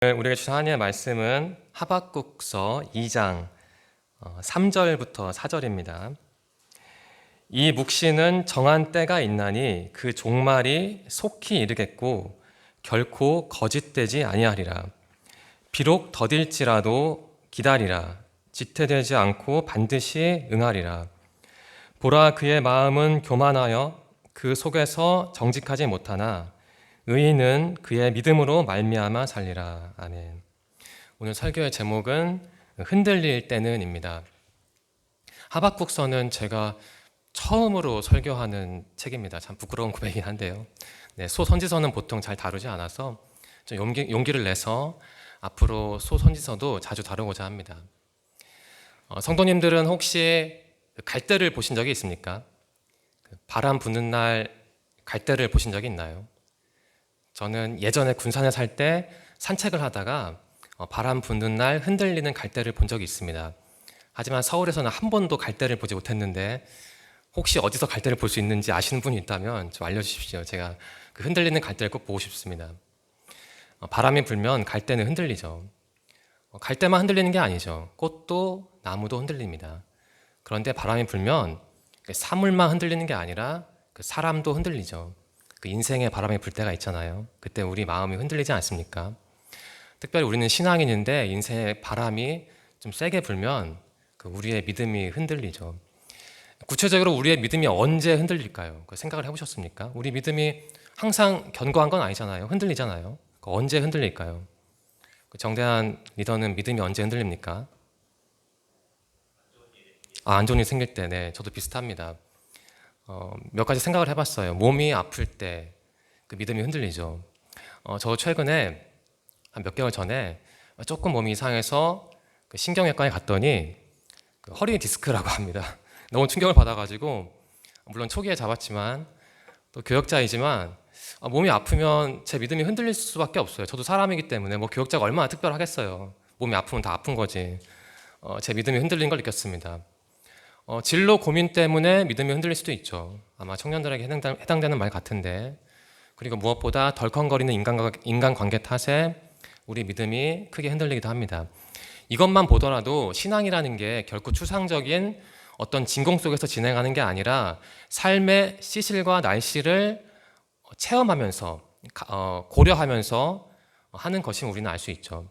우리가 주신 하나님의 말씀은 하박국서 2장 3절부터 4절입니다. 이 묵시는 정한 때가 있나니 그 종말이 속히 이르겠고 결코 거짓되지 아니하리라. 비록 더딜지라도 기다리라. 지체되지 않고 반드시 응하리라. 보라, 그의 마음은 교만하여 그 속에서 정직하지 못하나 의인은 그의 믿음으로 말미암아 살리라. 아멘. 오늘 설교의 제목은 흔들릴 때는입니다. 하박국서는 제가 처음으로 설교하는 책입니다. 참 부끄러운 고백이긴 한데요. 소선지서는 보통 잘 다루지 않아서 좀 용기를 내서 앞으로 소선지서도 자주 다루고자 합니다. 성도님들은 혹시 갈대를 보신 적이 있습니까? 바람 부는 날 갈대를 보신 적이 있나요? 저는 예전에 군산에 살 때 산책을 하다가 바람 부는 날 흔들리는 갈대를 본 적이 있습니다. 하지만 서울에서는 한 번도 갈대를 보지 못했는데 혹시 어디서 갈대를 볼 수 있는지 아시는 분이 있다면 좀 알려주십시오. 제가 그 흔들리는 갈대를 꼭 보고 싶습니다. 바람이 불면 갈대는 흔들리죠. 갈대만 흔들리는 게 아니죠. 꽃도 나무도 흔들립니다. 그런데 바람이 불면 사물만 흔들리는 게 아니라 그 사람도 흔들리죠. 그 인생에 바람이 불 때가 있잖아요. 그때 우리 마음이 흔들리지 않습니까? 특별히 우리는 신앙인인데 인생에 바람이 좀 세게 불면 그 우리의 믿음이 흔들리죠. 구체적으로 우리의 믿음이 언제 흔들릴까요? 그 생각을 해보셨습니까? 우리 믿음이 항상 견고한 건 아니잖아요. 흔들리잖아요. 언제 흔들릴까요? 정대한 리더는 믿음이 언제 흔들립니까? 안 좋은 일 생길 때. 네, 저도 비슷합니다. 몇 가지 생각을 해봤어요. 몸이 아플 때 그 믿음이 흔들리죠. 저 최근에 한 몇 개월 전에 조금 몸이 이상해서 그 신경외과에 갔더니 그 허리 디스크라고 합니다. 너무 충격을 받아가지고 물론 초기에 잡았지만 또 교역자이지만 몸이 아프면 제 믿음이 흔들릴 수밖에 없어요. 저도 사람이기 때문에 뭐 교역자가 얼마나 특별하겠어요. 몸이 아프면 다 아픈 거지. 제 믿음이 흔들린 걸 느꼈습니다. 진로 고민 때문에 믿음이 흔들릴 수도 있죠. 아마 청년들에게 해당되는 말 같은데, 그리고 무엇보다 덜컹거리는 인간관계 탓에 우리 믿음이 크게 흔들리기도 합니다. 이것만 보더라도 신앙이라는 게 결코 추상적인 어떤 진공 속에서 진행하는 게 아니라 삶의 시실과 날씨를 체험하면서 고려하면서 하는 것임을 우리는 알 수 있죠.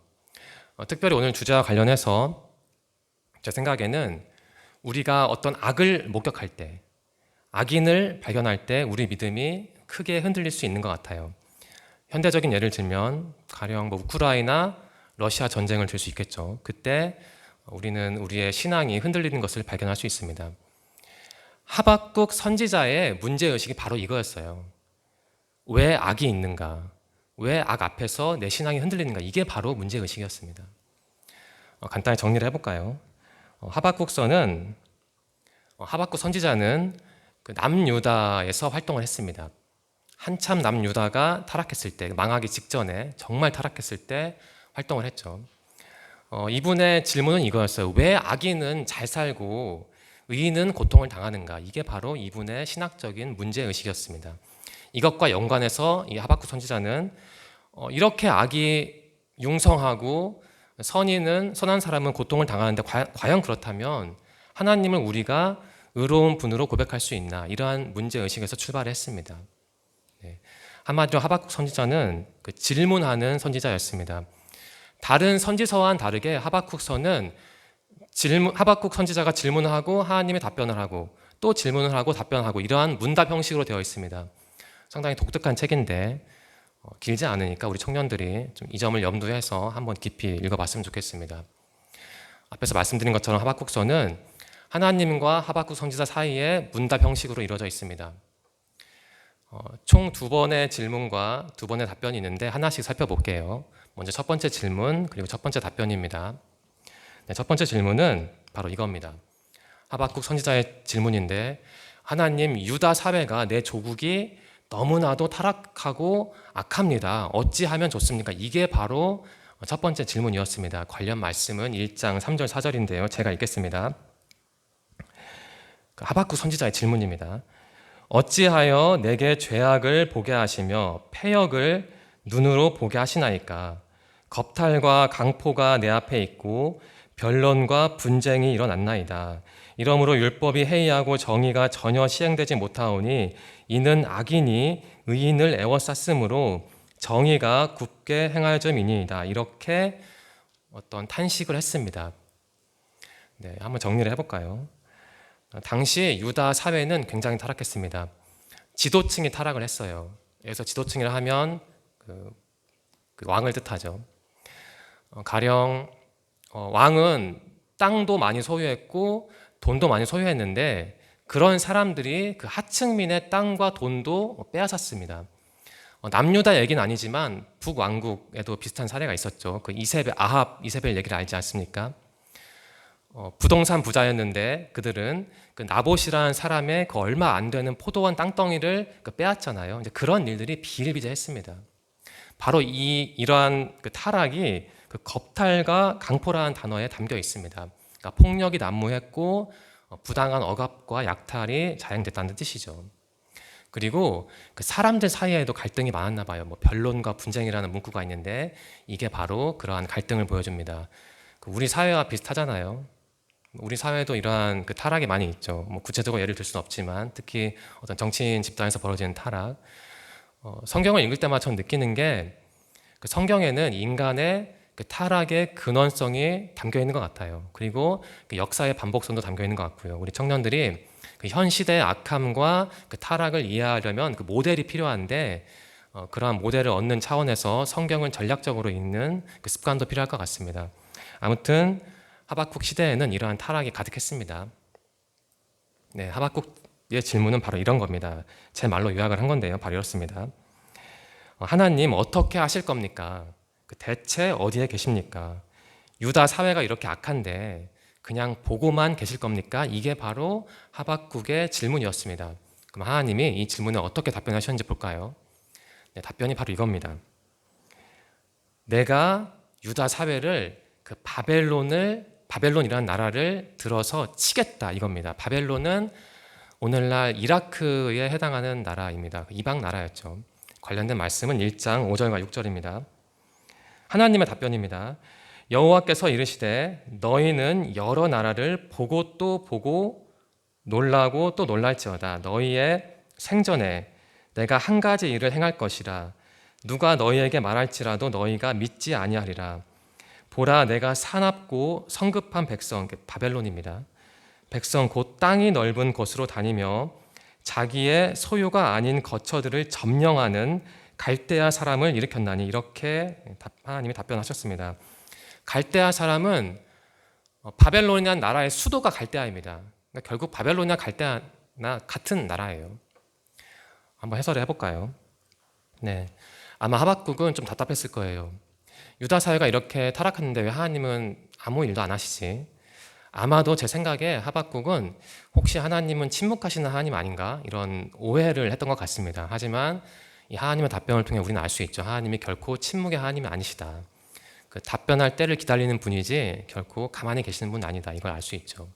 특별히 오늘 주제와 관련해서 제 생각에는 우리가 어떤 악을 목격할 때, 악인을 발견할 때 우리 믿음이 크게 흔들릴 수 있는 것 같아요. 현대적인 예를 들면 가령 우크라이나, 러시아 전쟁을 들 수 있겠죠. 그때 우리는 우리의 신앙이 흔들리는 것을 발견할 수 있습니다. 하박국 선지자의 문제의식이 바로 이거였어요. 왜 악이 있는가? 왜 악 앞에서 내 신앙이 흔들리는가? 이게 바로 문제의식이었습니다. 간단히 정리를 해볼까요? 하박국 선지자는 그 남유다에서 활동을 했습니다. 한참 남유다가 타락했을 때, 망하기 직전에 정말 타락했을 때 활동을 했죠. 이분의 질문은 이거였어요. 왜 악인은 잘 살고 의인은 고통을 당하는가? 이게 바로 이분의 신학적인 문제의식이었습니다. 이것과 연관해서 이 하박국 선지자는 이렇게 악이 융성하고 선한 사람은 고통을 당하는데 과연 그렇다면 하나님을 우리가 의로운 분으로 고백할 수 있나? 이러한 문제의식에서 출발했습니다. 한마디로 하박국 선지자는 그 질문하는 선지자였습니다. 다른 선지서와는 다르게 하박국서는 하박국 선지자가 질문을 하고 하나님이 답변을 하고 또 질문을 하고 답변하고 이러한 문답 형식으로 되어 있습니다. 상당히 독특한 책인데 길지 않으니까 우리 청년들이 좀 이 점을 염두해서 한번 깊이 읽어봤으면 좋겠습니다. 앞에서 말씀드린 것처럼 하박국서는 하나님과 하박국 선지자 사이에 문답 형식으로 이루어져 있습니다. 총 2번의 질문과 2번의 답변이 있는데 하나씩 살펴볼게요. 먼저 첫 번째 질문 그리고 첫 번째 답변입니다. 첫 번째 질문은 바로 이겁니다. 하박국 선지자의 질문인데, 하나님, 유다 사회가 내 조국이 너무나도 타락하고 악합니다. 어찌하면 좋습니까? 이게 바로 첫 번째 질문이었습니다. 관련 말씀은 1장 3절 4절인데요. 제가 읽겠습니다. 하박국 선지자의 질문입니다. 어찌하여 내게 죄악을 보게 하시며 패역을 눈으로 보게 하시나이까? 겁탈과 강포가 내 앞에 있고 변론과 분쟁이 일어났나이다. 이러므로 율법이 해이하고 정의가 전혀 시행되지 못하오니 이는 악인이 의인을 애워쌌으므로 정의가 굳게 행하여짐이니이다. 이렇게 어떤 탄식을 했습니다. 네, 한번 정리를 해볼까요? 당시 유다 사회는 굉장히 타락했습니다. 지도층이 타락을 했어요. 그래서 지도층이라 하면 그 왕을 뜻하죠. 가령 왕은 땅도 많이 소유했고 돈도 많이 소유했는데 그런 사람들이 그 하층민의 땅과 돈도 빼앗았습니다. 남유다 얘기는 아니지만 북왕국에도 비슷한 사례가 있었죠. 그 아합 이세벨 얘기를 알지 않습니까? 부동산 부자였는데 그들은 그 나봇이라는 사람의 그 얼마 안 되는 포도원 땅덩이를 빼앗잖아요. 이제 그런 일들이 비일비재했습니다. 바로 이러한 그 타락이 그 겁탈과 강포라는 단어에 담겨 있습니다. 그러니까 폭력이 난무했고 부당한 억압과 약탈이 자행됐다는 뜻이죠. 그리고 그 사람들 사이에도 갈등이 많았나 봐요. 뭐 변론과 분쟁이라는 문구가 있는데 이게 바로 그러한 갈등을 보여줍니다. 우리 사회와 비슷하잖아요. 우리 사회도 이러한 그 타락이 많이 있죠. 뭐 구체적으로 예를 들 수는 없지만 특히 어떤 정치인 집단에서 벌어지는 타락. 성경을 읽을 때마다 전 느끼는 게 그 성경에는 인간의 그 타락의 근원성이 담겨 있는 것 같아요. 그리고 그 역사의 반복성도 담겨 있는 것 같고요. 우리 청년들이 그 현 시대의 악함과 그 타락을 이해하려면 그 모델이 필요한데 그러한 모델을 얻는 차원에서 성경을 전략적으로 읽는 그 습관도 필요할 것 같습니다. 아무튼 하박국 시대에는 이러한 타락이 가득했습니다. 네, 하박국의 질문은 바로 이런 겁니다. 제 말로 요약을 한 건데요. 바로 이렇습니다. 하나님 어떻게 하실 겁니까? 대체 어디에 계십니까? 유다 사회가 이렇게 악한데 그냥 보고만 계실 겁니까? 이게 바로 하박국의 질문이었습니다. 그럼 하나님이 이 질문에 어떻게 답변하셨는지 볼까요? 네, 답변이 바로 이겁니다. 내가 유다 사회를 그 바벨론이라는 나라를 들어서 치겠다 이겁니다. 바벨론은 오늘날 이라크에 해당하는 나라입니다. 이방 나라였죠. 관련된 말씀은 1장 5절과 6절입니다. 하나님의 답변입니다. 여호와께서 이르시되 너희는 여러 나라를 보고 또 보고 놀라고 또 놀랄지어다. 너희의 생전에 내가 한 가지 일을 행할 것이라. 누가 너희에게 말할지라도 너희가 믿지 아니하리라. 보라, 내가 사납고 성급한 백성, 바벨론입니다. 백성 곧 땅이 넓은 곳으로 다니며 자기의 소유가 아닌 거처들을 점령하는 갈대아 사람을 일으켰나니. 이렇게 하나님이 답변하셨습니다. 갈대아 사람은 바벨론이라는 나라의 수도가 갈대아입니다. 그러니까 결국 바벨론이나 갈대아나 같은 나라예요. 한번 해설을 해볼까요? 네, 아마 하박국은 좀 답답했을 거예요. 유다 사회가 이렇게 타락했는데 왜 하나님은 아무 일도 안 하시지? 아마도 제 생각에 하박국은 혹시 하나님은 침묵하시는 하나님 아닌가? 이런 오해를 했던 것 같습니다. 하지만 이 하나님의 답변을 통해 우리는 알 수 있죠. 하나님이 결코 침묵의 하나님이 아니시다. 그 답변할 때를 기다리는 분이지 결코 가만히 계시는 분은 아니다. 이걸 알 수 있죠.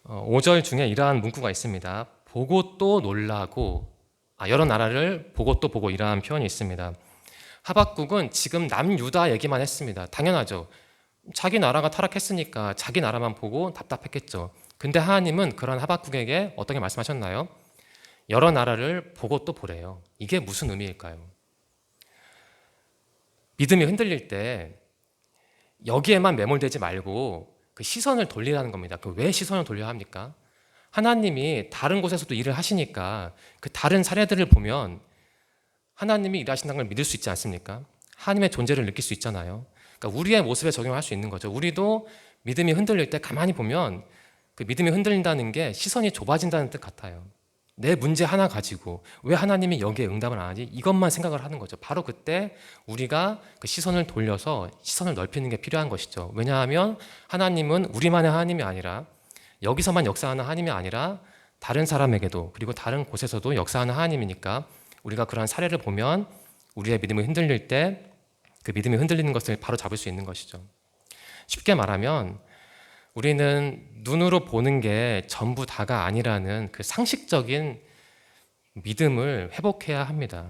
5절 중에 이러한 문구가 있습니다. 보고 또 놀라고, 여러 나라를 보고 또 보고, 이러한 표현이 있습니다. 하박국은 지금 남유다 얘기만 했습니다. 당연하죠. 자기 나라가 타락했으니까 자기 나라만 보고 답답했겠죠. 근데 하나님은 그런 하박국에게 어떻게 말씀하셨나요? 여러 나라를 보고 또 보래요. 이게 무슨 의미일까요? 믿음이 흔들릴 때 여기에만 매몰되지 말고 그 시선을 돌리라는 겁니다. 왜 시선을 돌려야 합니까? 하나님이 다른 곳에서도 일을 하시니까 그 다른 사례들을 보면 하나님이 일하신다는 걸 믿을 수 있지 않습니까? 하나님의 존재를 느낄 수 있잖아요. 그러니까 우리의 모습에 적용할 수 있는 거죠. 우리도 믿음이 흔들릴 때 가만히 보면 그 믿음이 흔들린다는 게 시선이 좁아진다는 뜻 같아요. 내 문제 하나 가지고 왜 하나님이 여기에 응답을 안 하지? 이것만 생각을 하는 거죠. 바로 그때 우리가 그 시선을 돌려서 시선을 넓히는 게 필요한 것이죠. 왜냐하면 하나님은 우리만의 하나님이 아니라, 여기서만 역사하는 하나님이 아니라 다른 사람에게도, 그리고 다른 곳에서도 역사하는 하나님이니까 우리가 그러한 사례를 보면 우리의 믿음이 흔들릴 때 그 믿음이 흔들리는 것을 바로 잡을 수 있는 것이죠. 쉽게 말하면 우리는 눈으로 보는 게 전부 다가 아니라는 그 상식적인 믿음을 회복해야 합니다.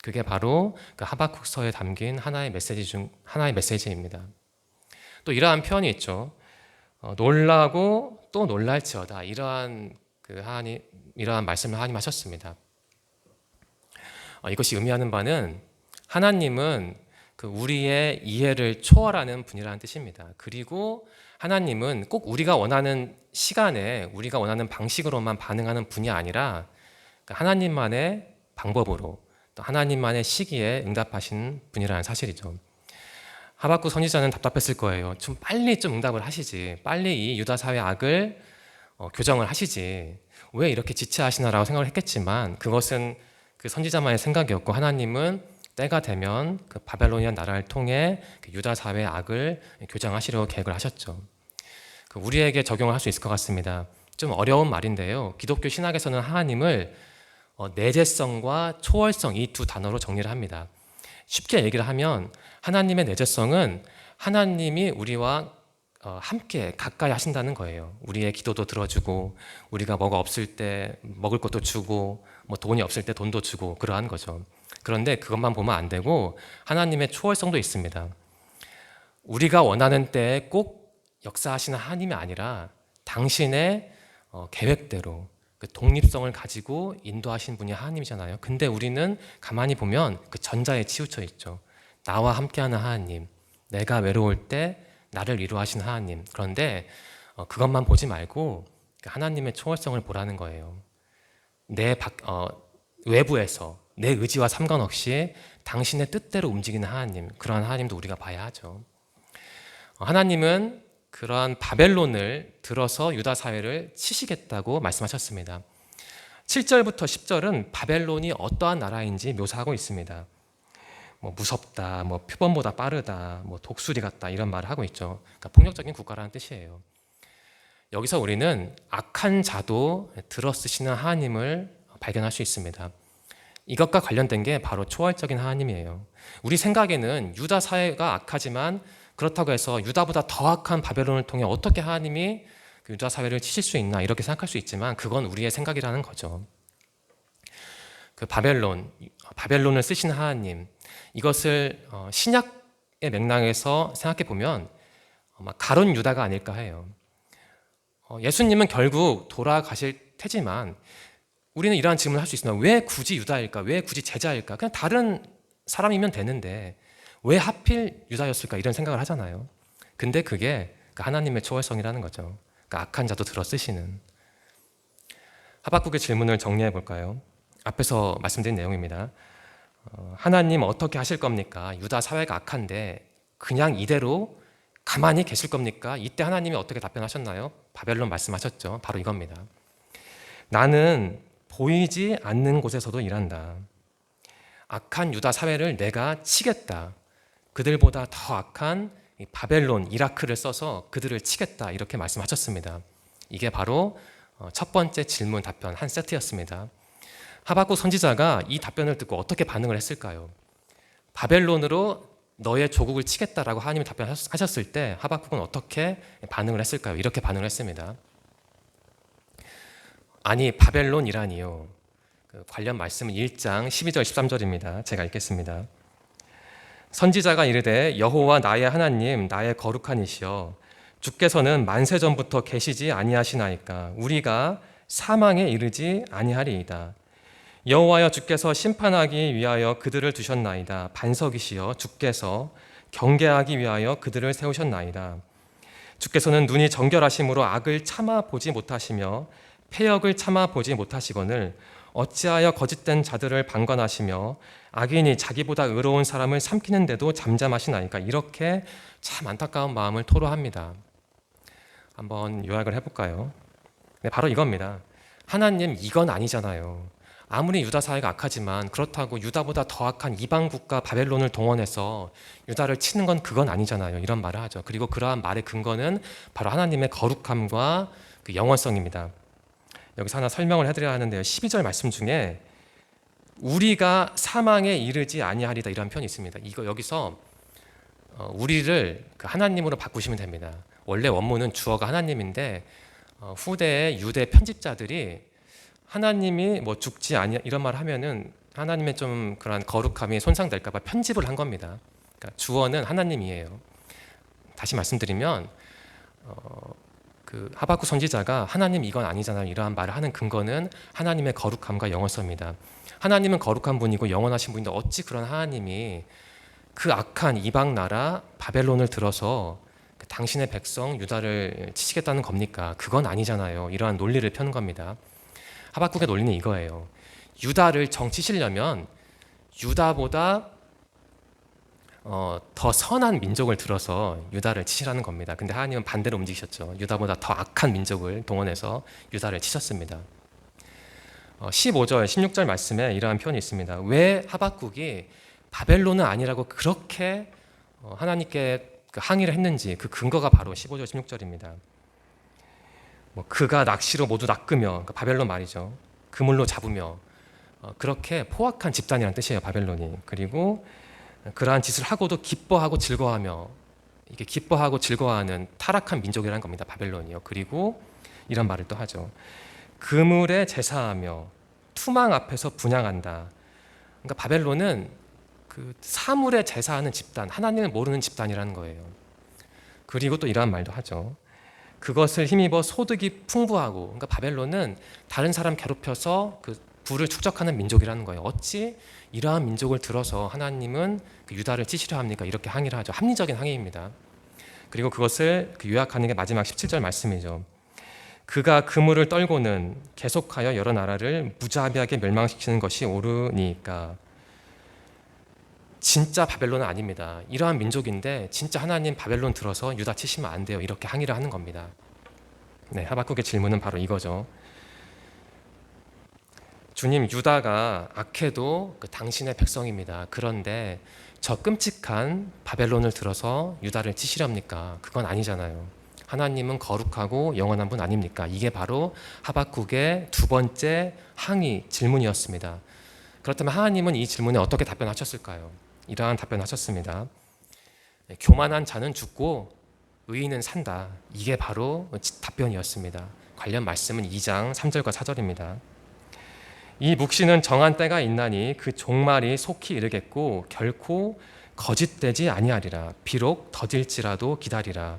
그게 바로 그 하박국서에 담긴 하나의 메시지 중 하나의 메시지입니다. 또 이러한 표현이 있죠. 놀라고 또 놀랄지어다. 이러한 말씀을 하나님 하셨습니다. 이것이 의미하는 바는 하나님은 그 우리의 이해를 초월하는 분이라는 뜻입니다. 그리고 하나님은 꼭 우리가 원하는 시간에 우리가 원하는 방식으로만 반응하는 분이 아니라 하나님만의 방법으로 또 하나님만의 시기에 응답하시는 분이라는 사실이죠. 하박국 선지자는 답답했을 거예요. 좀 빨리 좀 응답을 하시지. 빨리 이 유다 사회 악을 교정을 하시지. 왜 이렇게 지체하시나라고 생각을 했겠지만 그것은 그 선지자만의 생각이었고 하나님은 때가 되면 그 바벨로니안 나라를 통해 그 유다 사회의 악을 교정하시려고 계획을 하셨죠. 우리에게 적용을 할 수 있을 것 같습니다. 좀 어려운 말인데요. 기독교 신학에서는 하나님을 내재성과 초월성 이 두 단어로 정리를 합니다. 쉽게 얘기를 하면 하나님의 내재성은 하나님이 우리와 함께 가까이 하신다는 거예요. 우리의 기도도 들어주고 우리가 뭐가 없을 때 먹을 것도 주고 뭐 돈이 없을 때 돈도 주고 그러한 거죠. 그런데 그것만 보면 안 되고 하나님의 초월성도 있습니다. 우리가 원하는 때에 꼭 역사하시는 하나님이 아니라 당신의 계획대로 그 독립성을 가지고 인도하신 분이 하나님이잖아요. 근데 우리는 가만히 보면 그 전자에 치우쳐 있죠. 나와 함께하는 하나님, 내가 외로울 때 나를 위로하시는 하나님. 그런데 그것만 보지 말고 하나님의 초월성을 보라는 거예요. 외부에서 내 의지와 상관없이 당신의 뜻대로 움직이는 하나님, 그러한 하나님도 우리가 봐야 하죠. 하나님은 그러한 바벨론을 들어서 유다 사회를 치시겠다고 말씀하셨습니다. 7절부터 10절은 바벨론이 어떠한 나라인지 묘사하고 있습니다. 무섭다, 표범보다 빠르다, 독수리 같다 이런 말을 하고 있죠. 그러니까 폭력적인 국가라는 뜻이에요. 여기서 우리는 악한 자도 들어쓰시는 하나님을 발견할 수 있습니다. 이것과 관련된 게 바로 초월적인 하나님이에요. 우리 생각에는 유다 사회가 악하지만 그렇다고 해서 유다보다 더 악한 바벨론을 통해 어떻게 하나님이 유다 사회를 치실 수 있나 이렇게 생각할 수 있지만 그건 우리의 생각이라는 거죠. 그 바벨론을 쓰시는 하나님, 이것을 신약의 맥락에서 생각해 보면 가룟 유다가 아닐까 해요. 예수님은 결국 돌아가실 테지만 우리는 이러한 질문을 할 수 있습니다. 왜 굳이 유다일까? 왜 굳이 제자일까? 그냥 다른 사람이면 되는데 왜 하필 유다였을까? 이런 생각을 하잖아요. 근데 그게 하나님의 초월성이라는 거죠. 악한 자도 들어 쓰시는. 하박국의 질문을 정리해 볼까요? 앞에서 말씀드린 내용입니다. 하나님 어떻게 하실 겁니까? 유다 사회가 악한데 그냥 이대로 가만히 계실 겁니까? 이때 하나님이 어떻게 답변하셨나요? 바벨론 말씀하셨죠. 바로 이겁니다. 나는 보이지 않는 곳에서도 일한다. 악한 유다 사회를 내가 치겠다. 그들보다 더 악한 바벨론, 이라크를 써서 그들을 치겠다. 이렇게 말씀하셨습니다. 이게 바로 첫 번째 질문 답변 한 세트였습니다. 하박국 선지자가 이 답변을 듣고 어떻게 반응을 했을까요? 바벨론으로 너의 조국을 치겠다라고 하나님이 답변하셨을 때 하박국은 어떻게 반응을 했을까요? 이렇게 반응을 했습니다. 아니 바벨론이라니요. 관련 말씀은 1장 12절 13절입니다. 제가 읽겠습니다. 선지자가 이르되 여호와 나의 하나님 나의 거룩한 이시여 주께서는 만세 전부터 계시지 아니하시나이까 우리가 사망에 이르지 아니하리이다. 여호와여 주께서 심판하기 위하여 그들을 두셨나이다. 반석이시여 주께서 경계하기 위하여 그들을 세우셨나이다. 주께서는 눈이 정결하심으로 악을 참아 보지 못하시며 패역을 참아 보지 못하시거늘 어찌하여 거짓된 자들을 방관하시며 악인이 자기보다 의로운 사람을 삼키는데도 잠잠하시나이까. 이렇게 참 안타까운 마음을 토로합니다. 한번 요약을 해볼까요? 네, 바로 이겁니다. 하나님 이건 아니잖아요. 아무리 유다 사회가 악하지만 그렇다고 유다보다 더 악한 이방 국가 바벨론을 동원해서 유다를 치는 건 그건 아니잖아요. 이런 말을 하죠. 그리고 그러한 말의 근거는 바로 하나님의 거룩함과 그 영원성입니다. 여기서 하나 설명을 해드려야 하는데요. 12절 말씀 중에 우리가 사망에 이르지 아니하리다 이런 표현이 있습니다. 이거 여기서 우리를 하나님으로 바꾸시면 됩니다. 원래 원문은 주어가 하나님인데 후대의 유대 편집자들이 하나님이 죽지 아니 이런 말 하면은 하나님의 좀 그런 거룩함이 손상될까 봐 편집을 한 겁니다. 그러니까 주어는 하나님이에요. 다시 말씀드리면 그 하박국 선지자가 하나님 이건 아니잖아요 이러한 말을 하는 근거는 하나님의 거룩함과 영원성입니다. 하나님은 거룩한 분이고 영원하신 분인데 어찌 그런 하나님이 그 악한 이방 나라 바벨론을 들어서 당신의 백성 유다를 치시겠다는 겁니까? 그건 아니잖아요. 이러한 논리를 펴는 겁니다. 하박국의 논리는 이거예요. 유다를 정치시려면 유다보다 더 선한 민족을 들어서 유다를 치시라는 겁니다. 근데 하나님은 반대로 움직이셨죠. 유다보다 더 악한 민족을 동원해서 유다를 치셨습니다. 15절, 16절 말씀에 이러한 표현이 있습니다. 왜 하박국이 바벨론은 아니라고 그렇게 하나님께 항의를 했는지 그 근거가 바로 15절, 16절입니다. 그가 낚시로 모두 낚으며, 그러니까 바벨론 말이죠. 그물로 잡으며 그렇게 포악한 집단이라는 뜻이에요. 바벨론이. 그리고 그러한 짓을 하고도 기뻐하고 즐거워하며 이게 기뻐하고 즐거워하는 타락한 민족이라는 겁니다. 바벨론이요. 그리고 이런 말을 또 하죠. 그물에 제사하며 투망 앞에서 분향한다. 그러니까 바벨론은 그 사물에 제사하는 집단, 하나님을 모르는 집단이라는 거예요. 그리고 또 이러한 말도 하죠. 그것을 힘입어 소득이 풍부하고, 그러니까 바벨론은 다른 사람 괴롭혀서 그 부를 축적하는 민족이라는 거예요. 어찌 이러한 민족을 들어서 하나님은 그 유다를 치시려 합니까? 이렇게 항의를 하죠. 합리적인 항의입니다. 그리고 그것을 요약하는 게 마지막 17절 말씀이죠. 그가 그물을 떨고는 계속하여 여러 나라를 무자비하게 멸망시키는 것이 옳으니까. 진짜 바벨론은 아닙니다. 이러한 민족인데 진짜 하나님 바벨론 들어서 유다 치시면 안 돼요. 이렇게 항의를 하는 겁니다. 네, 하박국의 질문은 바로 이거죠. 주님, 유다가 악해도 당신의 백성입니다. 그런데 저 끔찍한 바벨론을 들어서 유다를 치시렵니까? 그건 아니잖아요. 하나님은 거룩하고 영원한 분 아닙니까? 이게 바로 하박국의 두 번째 항의 질문이었습니다. 그렇다면 하나님은 이 질문에 어떻게 답변하셨을까요? 이러한 답변하셨습니다. 교만한 자는 죽고 의인은 산다. 이게 바로 답변이었습니다. 관련 말씀은 2장 3절과 4절입니다. 이 묵시는 정한 때가 있나니 그 종말이 속히 이르겠고 결코 거짓되지 아니하리라. 비록 더딜지라도 기다리라.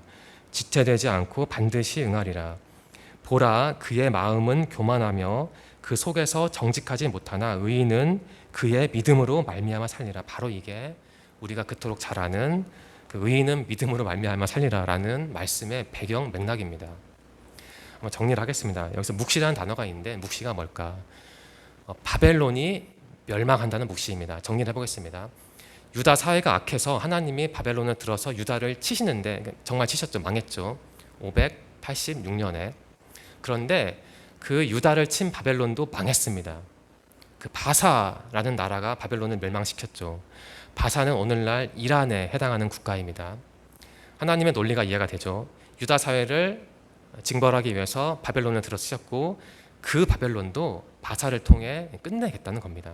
지체되지 않고 반드시 응하리라. 보라, 그의 마음은 교만하며 그 속에서 정직하지 못하나 의인은 그의 믿음으로 말미암아 살리라. 바로 이게 우리가 그토록 잘 아는 그 의인은 믿음으로 말미암아 살리라라는 말씀의 배경 맥락입니다. 한번 정리를 하겠습니다. 여기서 묵시라는 단어가 있는데 묵시가 뭘까? 바벨론이 멸망한다는 묵시입니다. 정리를 해보겠습니다. 유다 사회가 악해서 하나님이 바벨론을 들어서 유다를 치시는데 정말 치셨죠. 망했죠. 586년에. 그런데 그 유다를 친 바벨론도 망했습니다. 그 바사라는 나라가 바벨론을 멸망시켰죠. 바사는 오늘날 이란에 해당하는 국가입니다. 하나님의 논리가 이해가 되죠. 유다 사회를 징벌하기 위해서 바벨론을 들어쓰셨고 그 바벨론도 바사를 통해 끝내겠다는 겁니다.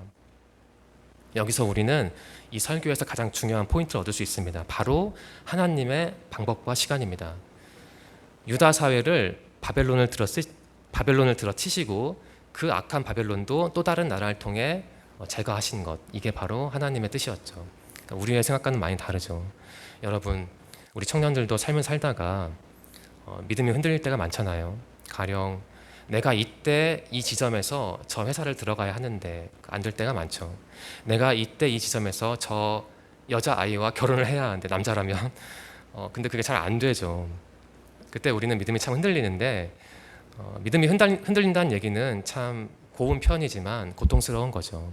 여기서 우리는 이 설교에서 가장 중요한 포인트를 얻을 수 있습니다. 바로 하나님의 방법과 시간입니다. 유다 사회를 바벨론을 들어 치시고 그 악한 바벨론도 또 다른 나라를 통해 제거하신 것, 이게 바로 하나님의 뜻이었죠. 그러니까 우리의 생각과는 많이 다르죠. 여러분, 우리 청년들도 삶을 살다가 믿음이 흔들릴 때가 많잖아요. 가령 내가 이때 이 지점에서 저 회사를 들어가야 하는데 안 될 때가 많죠. 내가 이때 이 지점에서 저 여자아이와 결혼을 해야 하는데 남자라면 근데 그게 잘 안 되죠. 그때 우리는 믿음이 참 흔들리는데 믿음이 흔들린다는 얘기는 참 고운 표현이지만 고통스러운 거죠.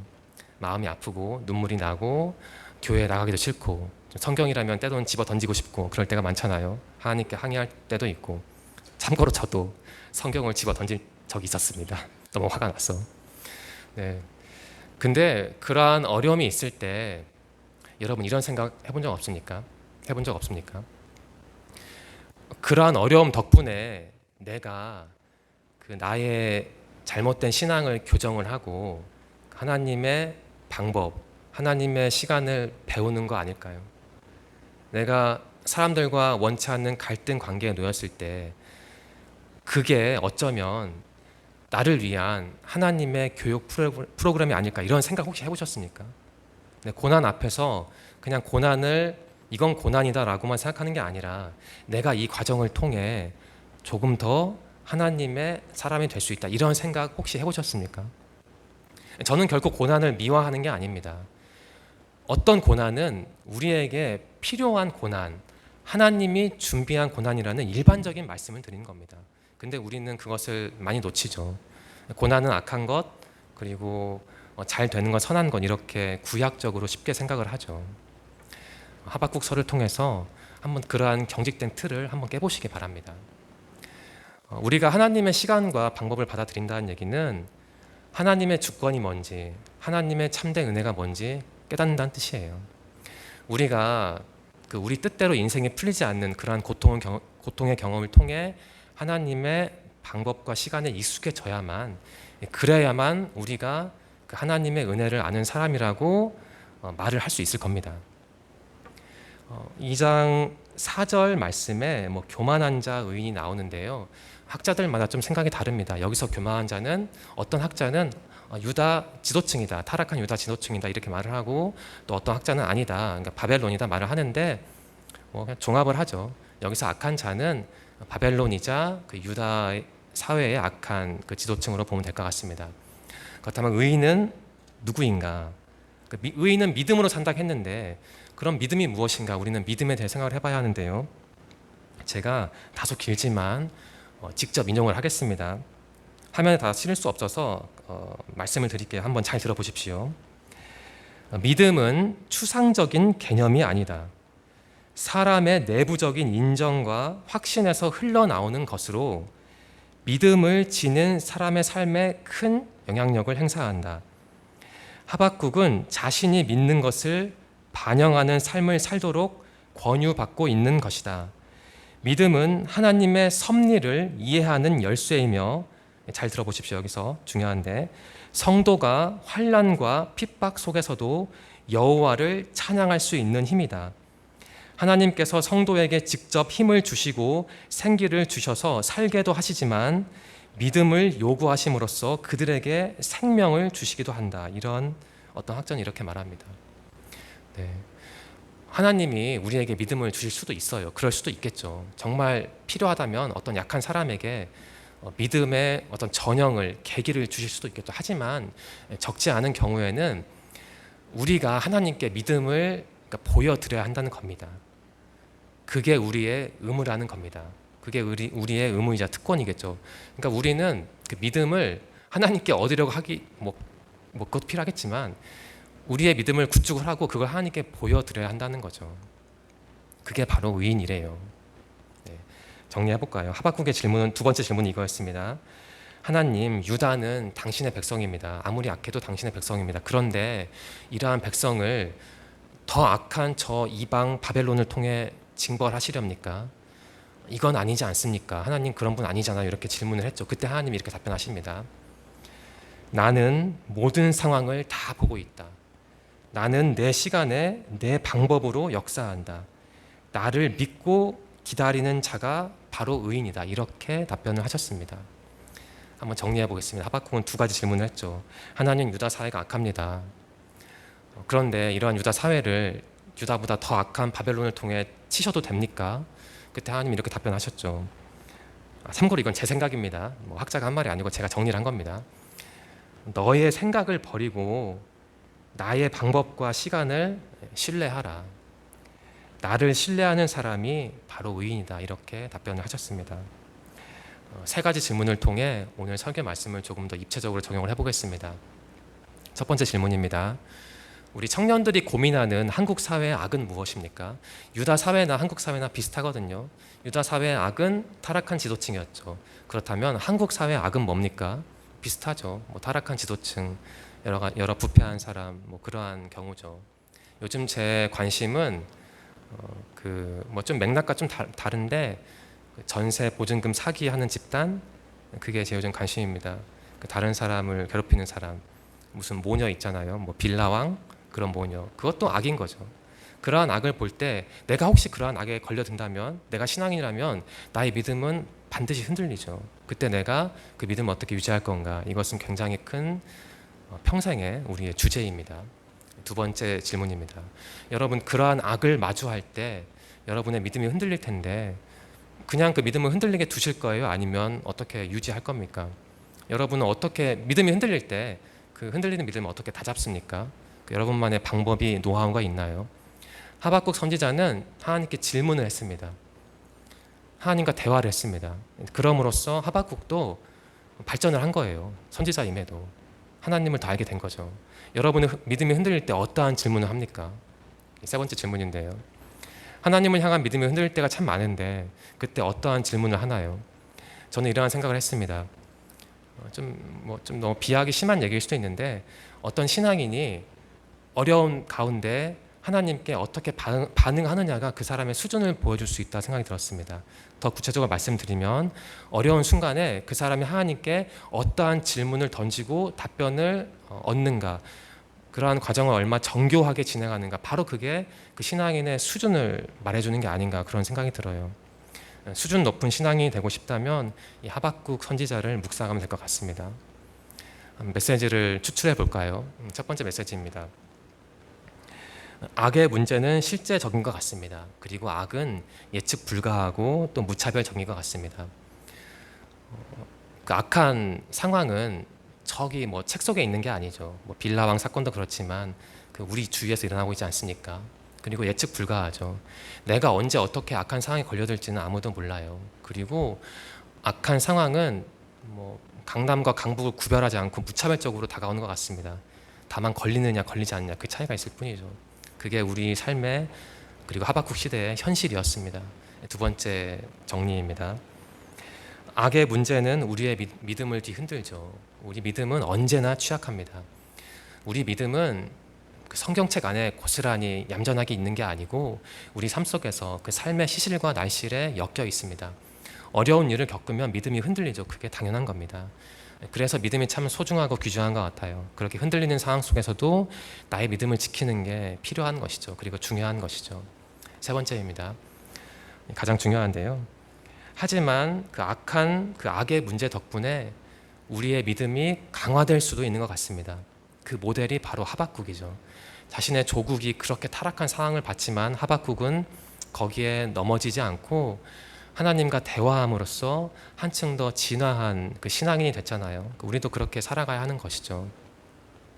마음이 아프고 눈물이 나고 교회에 나가기도 싫고 성경이라면 때로는 집어 던지고 싶고 그럴 때가 많잖아요. 하나님께 항의할 때도 있고. 참고로 저도 성경을 집어 던진 적이 있었습니다. 너무 화가 났어. 네. 근데 그러한 어려움이 있을 때 여러분 이런 생각 해본 적 없습니까? 해본 적 없습니까? 그러한 어려움 덕분에 내가 그 나의 잘못된 신앙을 교정을 하고 하나님의 방법, 하나님의 시간을 배우는 거 아닐까요? 내가 사람들과 원치 않는 갈등 관계에 놓였을 때 그게 어쩌면 나를 위한 하나님의 교육 프로그램이 아닐까, 이런 생각 혹시 해보셨습니까? 네, 고난 앞에서 그냥 고난을 이건 고난이다라고만 생각하는 게 아니라 내가 이 과정을 통해 조금 더 하나님의 사람이 될 수 있다, 이런 생각 혹시 해보셨습니까? 저는 결코 고난을 미화하는 게 아닙니다. 어떤 고난은 우리에게 필요한 고난, 하나님이 준비한 고난이라는 일반적인 말씀을 드린 겁니다. 근데 우리는 그것을 많이 놓치죠. 고난은 악한 것, 그리고 잘 되는 건 선한 것, 이렇게 구약적으로 쉽게 생각을 하죠. 하박국서를 통해서 한번 그러한 경직된 틀을 한번 깨보시기 바랍니다. 우리가 하나님의 시간과 방법을 받아들인다는 얘기는 하나님의 주권이 뭔지, 하나님의 참된 은혜가 뭔지 깨닫는다는 뜻이에요. 우리가 우리 뜻대로 인생이 풀리지 않는 그러한 고통의 경험을 통해 하나님의 방법과 시간에 익숙해져야만, 그래야만 우리가 그 하나님의 은혜를 아는 사람이라고 말을 할 수 있을 겁니다. 2장 4절 말씀에 교만한 자 의인이 나오는데요, 학자들마다 좀 생각이 다릅니다. 여기서 교만한 자는, 어떤 학자는 유다 지도층이다, 타락한 유다 지도층이다, 이렇게 말을 하고, 또 어떤 학자는 아니다, 그러니까 바벨론이다 말을 하는데, 그냥 종합을 하죠. 여기서 악한 자는 바벨론이자 그 유다 사회의 악한 그 지도층으로 보면 될 것 같습니다. 그렇다면 의인은 누구인가? 의인은 믿음으로 산다 했는데, 그럼 믿음이 무엇인가? 우리는 믿음에 대해 생각을 해봐야 하는데요, 제가 다소 길지만 직접 인용을 하겠습니다. 화면에 다 실을 수 없어서 말씀을 드릴게요. 한번 잘 들어보십시오. 믿음은 추상적인 개념이 아니다. 사람의 내부적인 인정과 확신에서 흘러나오는 것으로 믿음을 지닌 사람의 삶에 큰 영향력을 행사한다. 하박국은 자신이 믿는 것을 반영하는 삶을 살도록 권유받고 있는 것이다. 믿음은 하나님의 섭리를 이해하는 열쇠이며, 잘 들어보십시오. 여기서 중요한데, 성도가 환난과 핍박 속에서도 여호와를 찬양할 수 있는 힘이다. 하나님께서 성도에게 직접 힘을 주시고 생기를 주셔서 살게도 하시지만 믿음을 요구하심으로써 그들에게 생명을 주시기도 한다. 이런 어떤 학자는 이렇게 말합니다. 네. 하나님이 우리에게 믿음을 주실 수도 있어요. 그럴 수도 있겠죠. 정말 필요하다면 어떤 약한 사람에게 믿음의 어떤 전형을, 계기를 주실 수도 있겠죠. 하지만 적지 않은 경우에는 우리가 하나님께 믿음을 보여드려야 한다는 겁니다. 그게 우리의 의무라는 겁니다. 그게 우리의 의무이자 특권이겠죠. 그러니까 우리는 그 믿음을 하나님께 얻으려고 하기, 그것도 필요하겠지만 우리의 믿음을 구축을 하고 그걸 하나님께 보여드려야 한다는 거죠. 그게 바로 의인이래요. 네, 정리해볼까요? 하박국의 질문은, 두 번째 질문은 이거였습니다. 하나님, 유다는 당신의 백성입니다. 아무리 악해도 당신의 백성입니다. 그런데 이러한 백성을 더 악한 저 이방 바벨론을 통해 징벌하시렵니까? 이건 아니지 않습니까? 하나님 그런 분 아니잖아요. 이렇게 질문을 했죠. 그때 하나님이 이렇게 답변하십니다. 나는 모든 상황을 다 보고 있다. 나는 내 시간에 내 방법으로 역사한다. 나를 믿고 기다리는 자가 바로 의인이다. 이렇게 답변을 하셨습니다. 한번 정리해 보겠습니다. 하박국은 두 가지 질문을 했죠. 하나님, 유다 사회가 악합니다. 그런데 이러한 유다 사회를 유다보다 더 악한 바벨론을 통해 치셔도 됩니까? 그때 하나님이 이렇게 답변하셨죠. 참고로 이건 제 생각입니다. 학자가 한 말이 아니고 제가 정리를 한 겁니다. 너의 생각을 버리고 나의 방법과 시간을 신뢰하라. 나를 신뢰하는 사람이 바로 의인이다. 이렇게 답변을 하셨습니다. 세 가지 질문을 통해 오늘 설교 말씀을 조금 더 입체적으로 적용을 해보겠습니다. 첫 번째 질문입니다. 우리 청년들이 고민하는 한국 사회의 악은 무엇입니까? 유다 사회나 한국 사회나 비슷하거든요. 유다 사회의 악은 타락한 지도층이었죠. 그렇다면 한국 사회의 악은 뭡니까? 비슷하죠. 타락한 지도층, 여러 부패한 사람, 그러한 경우죠. 요즘 제 관심은 좀 맥락과 좀 다른데, 전세 보증금 사기하는 집단, 그게 제 요즘 관심입니다. 다른 사람을 괴롭히는 사람, 무슨 모녀 있잖아요. 빌라왕, 그런 모녀, 그것도 악인 거죠. 그러한 악을 볼 때 내가 혹시 그러한 악에 걸려든다면, 내가 신앙인이라면 나의 믿음은 반드시 흔들리죠. 그때 내가 그 믿음을 어떻게 유지할 건가? 이것은 굉장히 큰 평생의 우리의 주제입니다. 두 번째 질문입니다. 여러분, 그러한 악을 마주할 때 여러분의 믿음이 흔들릴 텐데 그냥 그 믿음을 흔들리게 두실 거예요? 아니면 어떻게 유지할 겁니까? 여러분은 어떻게 믿음이 흔들릴 때 그 흔들리는 믿음을 어떻게 다잡습니까? 여러분만의 방법이 노하우가 있나요? 하박국 선지자는 하나님께 질문을 했습니다. 하나님과 대화를 했습니다. 그럼으로써 하박국도 발전을 한 거예요. 선지자임에도 하나님을 더 알게 된 거죠. 여러분의 믿음이 흔들릴 때 어떠한 질문을 합니까? 세 번째 질문인데요. 하나님을 향한 믿음이 흔들릴 때가 참 많은데 그때 어떠한 질문을 하나요? 저는 이러한 생각을 했습니다. 좀 너무 비하기 심한 얘기일 수도 있는데 어떤 신앙인이 어려운 가운데 하나님께 어떻게 반응하느냐가 그 사람의 수준을 보여줄 수 있다 생각이 들었습니다. 더 구체적으로 말씀드리면 어려운 순간에 그 사람이 하나님께 어떠한 질문을 던지고 답변을 얻는가, 그러한 과정을 얼마나 정교하게 진행하는가, 바로 그게 그 신앙인의 수준을 말해주는 게 아닌가, 그런 생각이 들어요. 수준 높은 신앙인이 되고 싶다면 이 하박국 선지자를 묵상하면 될 것 같습니다. 메시지를 추출해 볼까요? 첫 번째 메시지입니다. 악의 문제는 실제적인 것 같습니다. 그리고 악은 예측 불가하고 또 무차별적인 것 같습니다. 그 악한 상황은 저기 책 속에 있는 게 아니죠. 빌라왕 사건도 그렇지만 그 우리 주위에서 일어나고 있지 않습니까? 그리고 예측 불가하죠. 내가 언제 어떻게 악한 상황에 걸려들지는 아무도 몰라요. 그리고 악한 상황은 강남과 강북을 구별하지 않고 무차별적으로 다가오는 것 같습니다. 다만 걸리느냐 걸리지 않느냐 그 차이가 있을 뿐이죠. 그게 우리 삶의, 그리고 하박국 시대의 현실이었습니다. 두 번째 정리입니다. 악의 문제는 우리의 믿음을 뒤흔들죠. 우리 믿음은 언제나 취약합니다. 우리 믿음은 그 성경책 안에 고스란히 얌전하게 있는 게 아니고 우리 삶 속에서 그 삶의 시실과 날실에 엮여 있습니다. 어려운 일을 겪으면 믿음이 흔들리죠. 그게 당연한 겁니다. 그래서 믿음이 참 소중하고 귀중한 것 같아요. 그렇게 흔들리는 상황 속에서도 나의 믿음을 지키는 게 필요한 것이죠. 그리고 중요한 것이죠. 세 번째입니다. 가장 중요한데요. 하지만 그 악의 문제 덕분에 우리의 믿음이 강화될 수도 있는 것 같습니다. 그 모델이 바로 하박국이죠. 자신의 조국이 그렇게 타락한 상황을 봤지만 하박국은 거기에 넘어지지 않고 하나님과 대화함으로써 한층 더 진화한 그 신앙인이 됐잖아요. 우리도 그렇게 살아가야 하는 것이죠.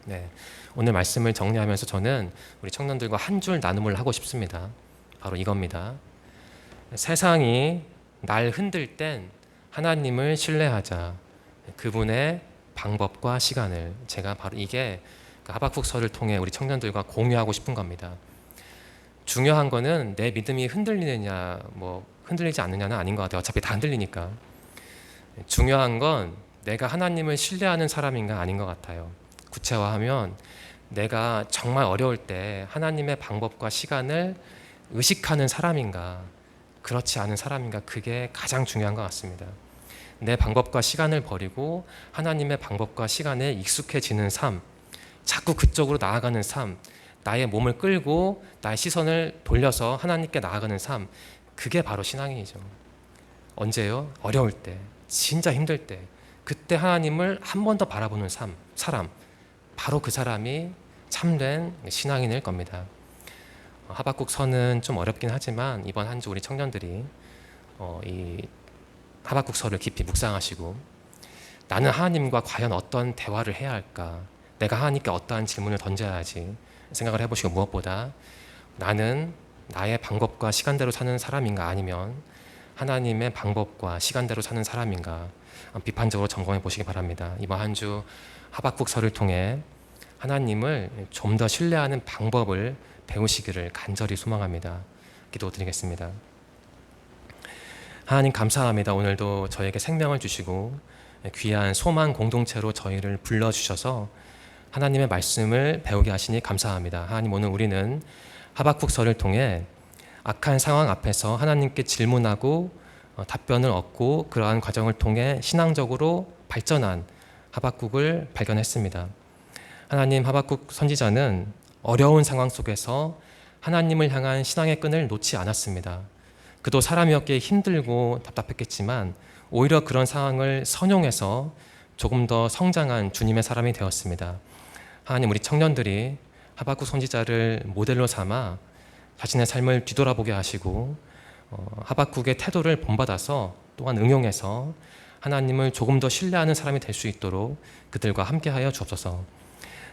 네, 오늘 말씀을 정리하면서 저는 우리 청년들과 한 줄 나눔을 하고 싶습니다. 바로 이겁니다. 세상이 날 흔들 땐 하나님을 신뢰하자. 그분의 방법과 시간을, 제가 바로 이게 그 하박국서를 통해 우리 청년들과 공유하고 싶은 겁니다. 중요한 거는 내 믿음이 흔들리느냐 흔들리지 않느냐는 아닌 것 같아요. 어차피 다 흔들리니까. 중요한 건 내가 하나님을 신뢰하는 사람인가 아닌 것 같아요. 구체화하면 내가 정말 어려울 때 하나님의 방법과 시간을 의식하는 사람인가, 그렇지 않은 사람인가, 그게 가장 중요한 것 같습니다. 내 방법과 시간을 버리고 하나님의 방법과 시간에 익숙해지는 삶, 자꾸 그쪽으로 나아가는 삶, 나의 몸을 끌고 나의 시선을 돌려서 하나님께 나아가는 삶, 그게 바로 신앙이죠. 언제요? 어려울 때, 진짜 힘들 때, 그때 하나님을 한 번 더 바라보는 사람, 바로 그 사람이 참된 신앙인일 겁니다. 하박국서는 좀 어렵긴 하지만 이번 한 주 우리 청년들이 이 하박국서를 깊이 묵상하시고 나는 하나님과 과연 어떤 대화를 해야 할까, 내가 하나님께 어떠한 질문을 던져야 하지 생각을 해보시고, 무엇보다 나는 나의 방법과 시간대로 사는 사람인가, 아니면 하나님의 방법과 시간대로 사는 사람인가 비판적으로 점검해 보시기 바랍니다. 이번 한 주 하박국서를 통해 하나님을 좀 더 신뢰하는 방법을 배우시기를 간절히 소망합니다. 기도드리겠습니다. 하나님 감사합니다. 오늘도 저에게 생명을 주시고 귀한 소망 공동체로 저희를 불러주셔서 하나님의 말씀을 배우게 하시니 감사합니다. 하나님, 오늘 우리는 하박국서를 통해 악한 상황 앞에서 하나님께 질문하고 답변을 얻고 그러한 과정을 통해 신앙적으로 발전한 하박국을 발견했습니다. 하나님, 하박국 선지자는 어려운 상황 속에서 하나님을 향한 신앙의 끈을 놓지 않았습니다. 그도 사람이었기에 힘들고 답답했겠지만 오히려 그런 상황을 선용해서 조금 더 성장한 주님의 사람이 되었습니다. 하나님, 우리 청년들이 하박국 선지자를 모델로 삼아 자신의 삶을 뒤돌아보게 하시고 하박국의 태도를 본받아서 또한 응용해서 하나님을 조금 더 신뢰하는 사람이 될 수 있도록 그들과 함께하여 주옵소서.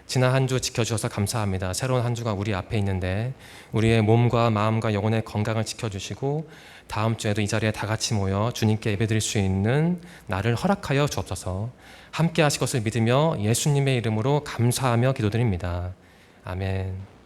지난 한 주 지켜주셔서 감사합니다. 새로운 한 주가 우리 앞에 있는데 우리의 몸과 마음과 영혼의 건강을 지켜주시고 다음 주에도 이 자리에 다 같이 모여 주님께 예배드릴 수 있는 날을 허락하여 주옵소서. 함께 하실 것을 믿으며 예수님의 이름으로 감사하며 기도드립니다. 아멘.